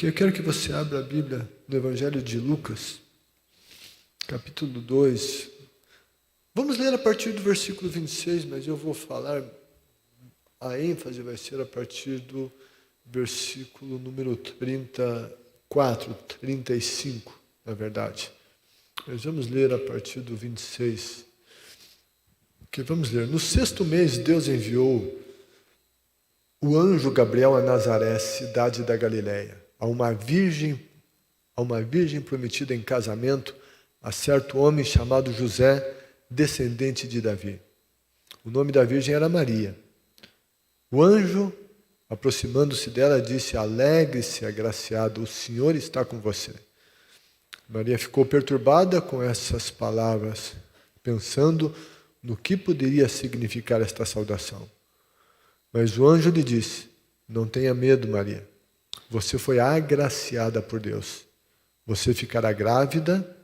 Ok, eu quero que você abra a Bíblia no Evangelho de Lucas, capítulo 2. Vamos ler a partir do versículo 26, mas eu vou falar, a ênfase vai ser a partir do versículo número 34, 35, na verdade. Mas vamos ler a partir do 26. Ok, vamos ler. No 6º mês, Deus enviou o anjo Gabriel a Nazaré, cidade da Galileia, a uma virgem prometida em casamento a certo homem chamado José, descendente de Davi. O nome da virgem era Maria. O anjo, aproximando-se dela, disse: "Alegre-se, agraciada, o Senhor está com você." Maria ficou perturbada com essas palavras, pensando no que poderia significar esta saudação. Mas o anjo lhe disse: "Não tenha medo, Maria. Você foi agraciada por Deus. Você ficará grávida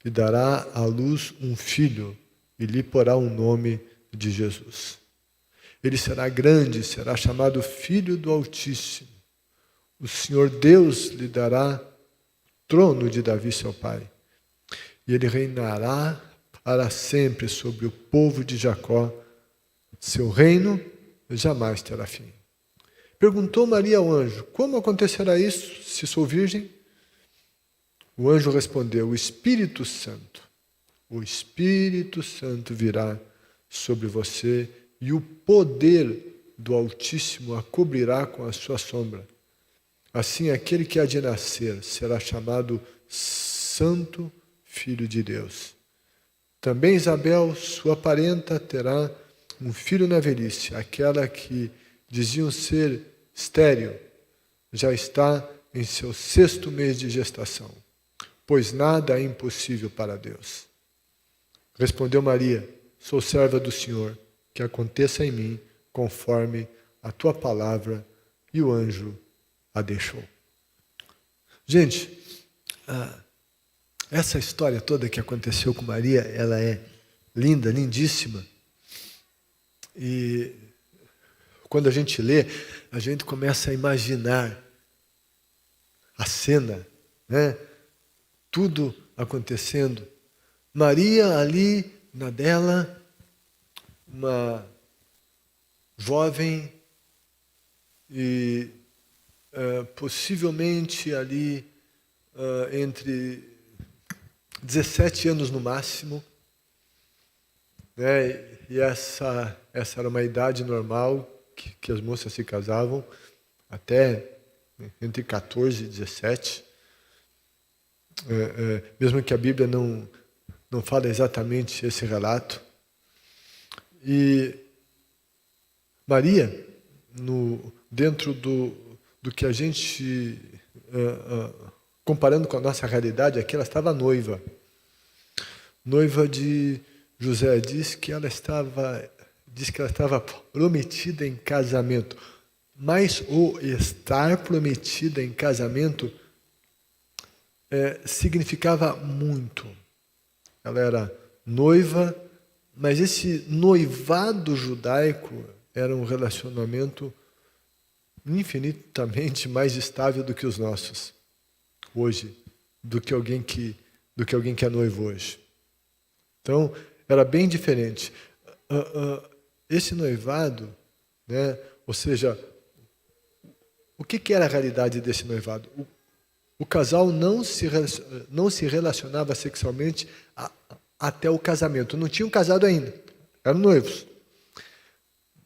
e dará à luz um filho e lhe porá o nome de Jesus. Ele será grande, será chamado Filho do Altíssimo. O Senhor Deus lhe dará o trono de Davi, seu pai, e ele reinará para sempre sobre o povo de Jacó. Seu reino jamais terá fim." Perguntou Maria ao anjo: "Como acontecerá isso, se sou virgem?" O anjo respondeu: o Espírito Santo virá sobre você e o poder do Altíssimo a cobrirá com a sua sombra. Assim, aquele que há de nascer será chamado Santo Filho de Deus. Também Isabel, sua parenta, terá um filho na velhice. Aquela que diziam ser estéril já está em seu 6º mês de gestação, pois nada é impossível para Deus. Respondeu Maria: "Sou serva do Senhor, que aconteça em mim conforme a tua palavra." E o anjo a deixou. Gente, essa história toda que aconteceu com Maria, ela é linda, lindíssima. E quando a gente lê, a gente começa a imaginar a cena, né? Tudo acontecendo. Maria ali na dela, uma jovem e possivelmente ali entre 17 anos no máximo, né? E essa era uma idade normal que as moças se casavam, até entre 14 e 17. Mesmo que a Bíblia não fala exatamente esse relato. E Maria, dentro do que a gente, comparando com a nossa realidade, aqui ela estava noiva de José. Diz que ela estava prometida em casamento. Mas o estar prometida em casamento significava muito. Ela era noiva, mas esse noivado judaico era um relacionamento infinitamente mais estável do que os nossos hoje, do que alguém que é noivo hoje. Então, era bem diferente. Esse noivado, né, ou seja, o que era a realidade desse noivado? O casal não se relacionava sexualmente até o casamento. Não tinham casado ainda, eram noivos.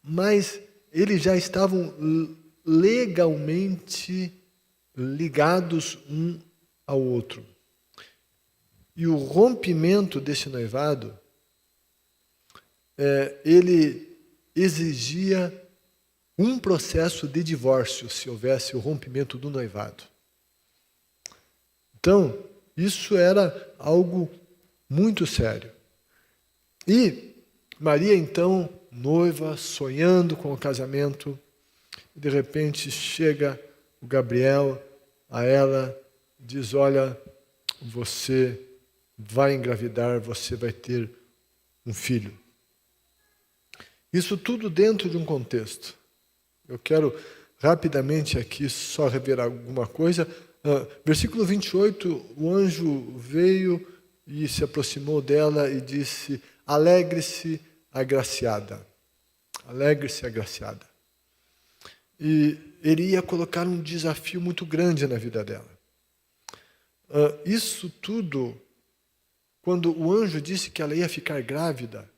Mas eles já estavam legalmente ligados um ao outro. E o rompimento desse noivado, ele exigia um processo de divórcio, se houvesse o rompimento do noivado. Então, isso era algo muito sério. E Maria, então, noiva, sonhando com o casamento, de repente chega o Gabriel a ela, diz: "Olha, você vai engravidar, você vai ter um filho." Isso tudo dentro de um contexto. Eu quero rapidamente aqui só rever alguma coisa. Versículo 28, o anjo veio e se aproximou dela e disse: alegre-se, agraciada. Alegre-se, agraciada. E ele ia colocar um desafio muito grande na vida dela. Isso tudo, quando o anjo disse que ela ia ficar grávida,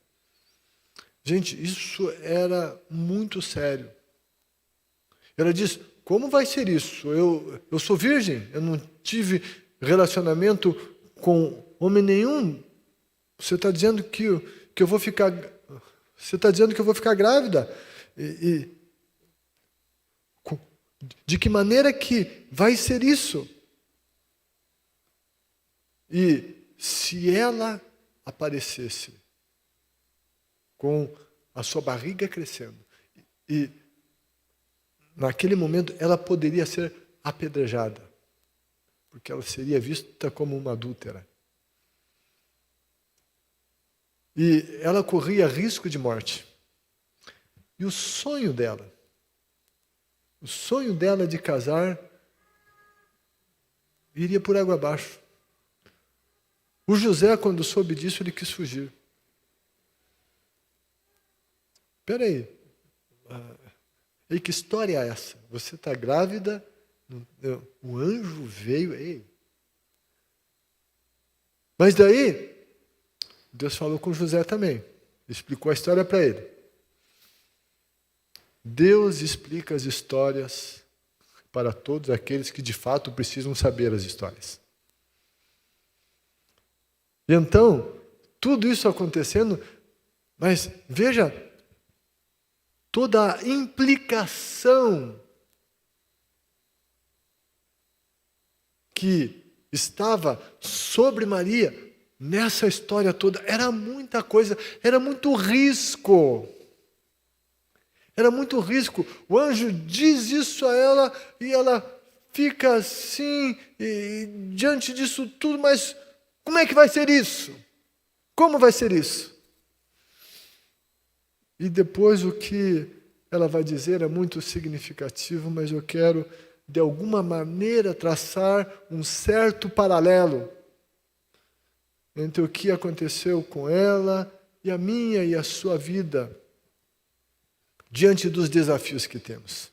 gente, isso era muito sério. Ela diz: como vai ser isso? Eu sou virgem, eu não tive relacionamento com homem nenhum. Você está dizendo que eu vou ficar. Você está dizendo que eu vou ficar grávida? De que maneira que vai ser isso? E se ela aparecesse com a sua barriga crescendo, e naquele momento ela poderia ser apedrejada, porque ela seria vista como uma adúltera. E ela corria risco de morte. E o sonho dela de casar, iria por água abaixo. O José, quando soube disso, ele quis fugir. Espera aí. E que história é essa? Você está grávida, o anjo veio. Ei. Mas daí, Deus falou com José também. Explicou a história para ele. Deus explica as histórias para todos aqueles que de fato precisam saber as histórias. E então, tudo isso acontecendo, mas veja toda a implicação que estava sobre Maria nessa história toda. Era muita coisa, era muito risco. Era muito risco. O anjo diz isso a ela e ela fica assim, diante disso tudo, mas como é que vai ser isso? Como vai ser isso? E depois o que ela vai dizer é muito significativo, mas eu quero, de alguma maneira, traçar um certo paralelo entre o que aconteceu com ela e a minha e a sua vida, diante dos desafios que temos.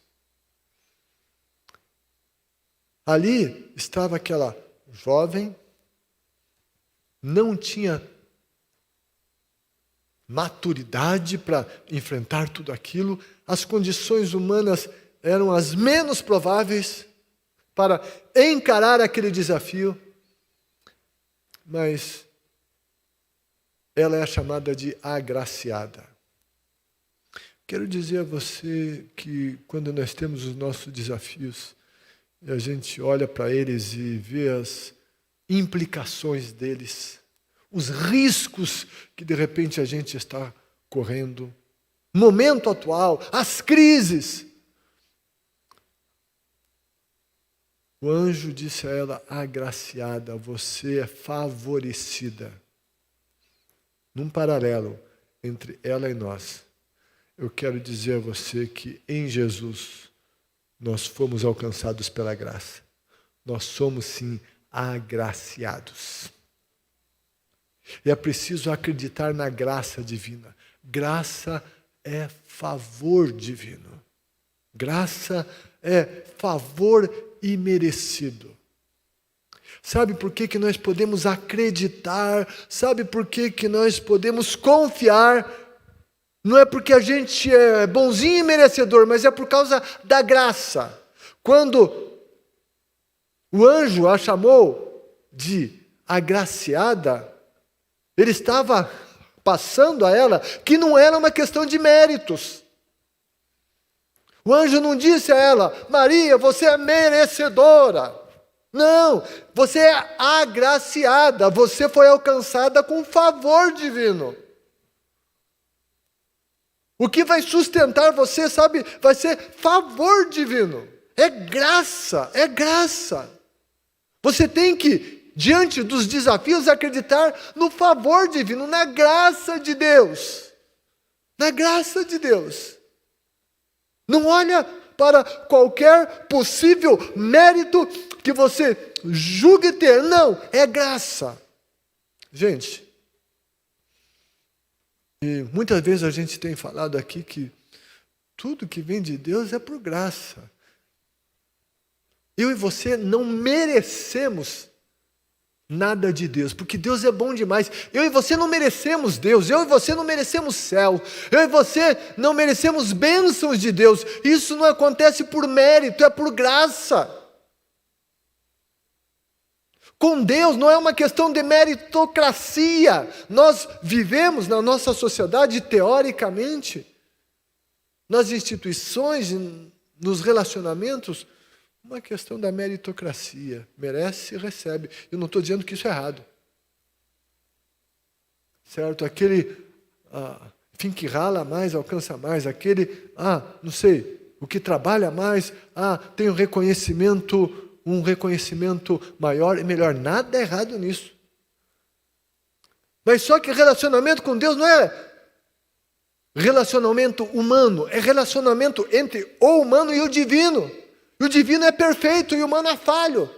Ali estava aquela jovem, não tinha maturidade para enfrentar tudo aquilo, as condições humanas eram as menos prováveis para encarar aquele desafio, mas ela é chamada de agraciada. Quero dizer a você que quando nós temos os nossos desafios, e a gente olha para eles e vê as implicações deles, os riscos que de repente a gente está correndo, momento atual, as crises. O anjo disse a ela: agraciada, você é favorecida. Num paralelo entre ela e nós, eu quero dizer a você que em Jesus nós fomos alcançados pela graça. Nós somos sim agraciados. E é preciso acreditar na graça divina. Graça é favor divino. Graça é favor imerecido. Sabe por que nós podemos acreditar? Sabe por que nós podemos confiar? Não é porque a gente é bonzinho e merecedor, mas é por causa da graça. Quando o anjo a chamou de agraciada, ele estava passando a ela que não era uma questão de méritos. O anjo não disse a ela: Maria, você é merecedora. Não, você é agraciada, você foi alcançada com favor divino. O que vai sustentar você, sabe, vai ser favor divino. É graça, é graça. Você tem que, diante dos desafios, acreditar no favor divino, na graça de Deus. Na graça de Deus. Não olha para qualquer possível mérito que você julgue ter. Não, é graça. Gente, e muitas vezes a gente tem falado aqui que tudo que vem de Deus é por graça. Eu e você não merecemos nada de Deus, porque Deus é bom demais. Eu e você não merecemos Deus, eu e você não merecemos céu, eu e você não merecemos bênçãos de Deus. Isso não acontece por mérito, é por graça. Com Deus não é uma questão de meritocracia. Nós vivemos na nossa sociedade, teoricamente, nas instituições, nos relacionamentos, uma questão da meritocracia. Merece e recebe. Eu não estou dizendo que isso é errado. Certo? Aquele, enfim, que rala mais, alcança mais. Aquele, não sei, o que trabalha mais, tem um reconhecimento maior e melhor. Nada é errado nisso. Mas só que relacionamento com Deus não é relacionamento humano, é relacionamento entre o humano e o divino. E o divino é perfeito e o humano é falho.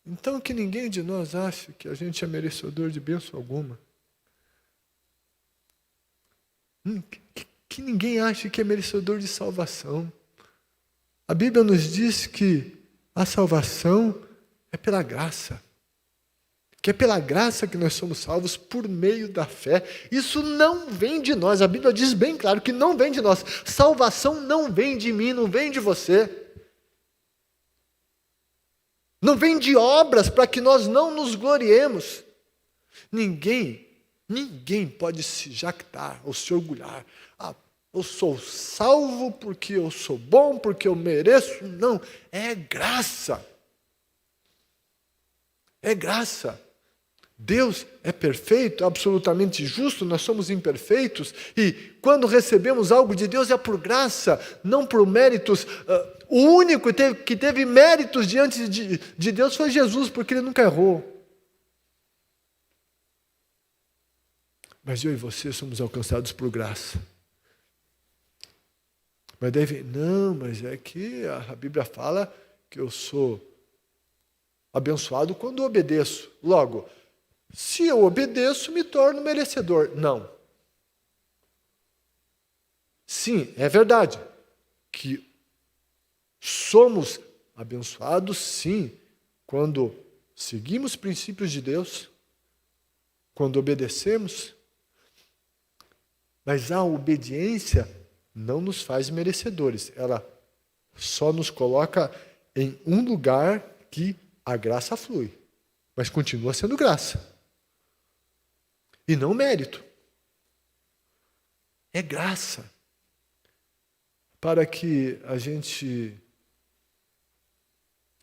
Então que ninguém de nós ache que a gente é merecedor de bênção alguma. Que ninguém ache que é merecedor de salvação. A Bíblia nos diz que a salvação é pela graça. Que é pela graça que nós somos salvos por meio da fé. Isso não vem de nós. A Bíblia diz bem claro que não vem de nós. Salvação não vem de mim, não vem de você. Não vem de obras para que nós não nos gloriemos. Ninguém pode se jactar ou se orgulhar. Eu sou salvo porque eu sou bom, porque eu mereço. Não, é graça. É graça. Deus é perfeito, absolutamente justo, nós somos imperfeitos, e quando recebemos algo de Deus é por graça, não por méritos. O único que teve méritos diante de Deus foi Jesus, porque ele nunca errou. Mas eu e você somos alcançados por graça. Mas mas é que a Bíblia fala que eu sou abençoado quando obedeço. Logo, se eu obedeço, me torno merecedor. Não. Sim, é verdade que somos abençoados, sim, quando seguimos os princípios de Deus, quando obedecemos, mas a obediência não nos faz merecedores. Ela só nos coloca em um lugar que a graça flui, mas continua sendo graça. E não mérito. É graça. Para que a gente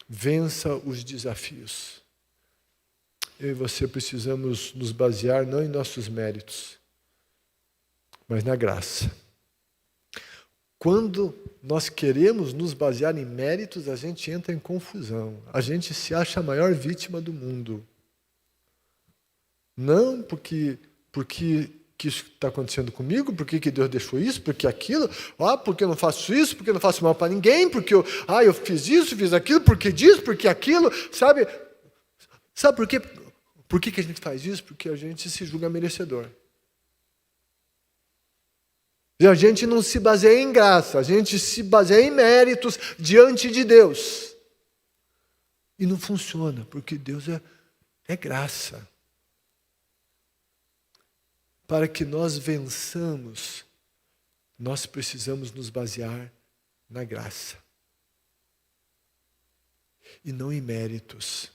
vença os desafios. Eu e você precisamos nos basear não em nossos méritos, mas na graça. Quando nós queremos nos basear em méritos, a gente entra em confusão. A gente se acha a maior vítima do mundo. Não porque que isso está acontecendo comigo, porque que Deus deixou isso, porque aquilo, porque eu não faço isso, porque eu não faço mal para ninguém, porque eu fiz isso, fiz aquilo, porque disso, porque aquilo, sabe? Sabe por quê? Por que a gente faz isso? Porque a gente se julga merecedor. E a gente não se baseia em graça, a gente se baseia em méritos diante de Deus. E não funciona, porque Deus é graça. Para que nós vençamos, nós precisamos nos basear na graça. E não em méritos.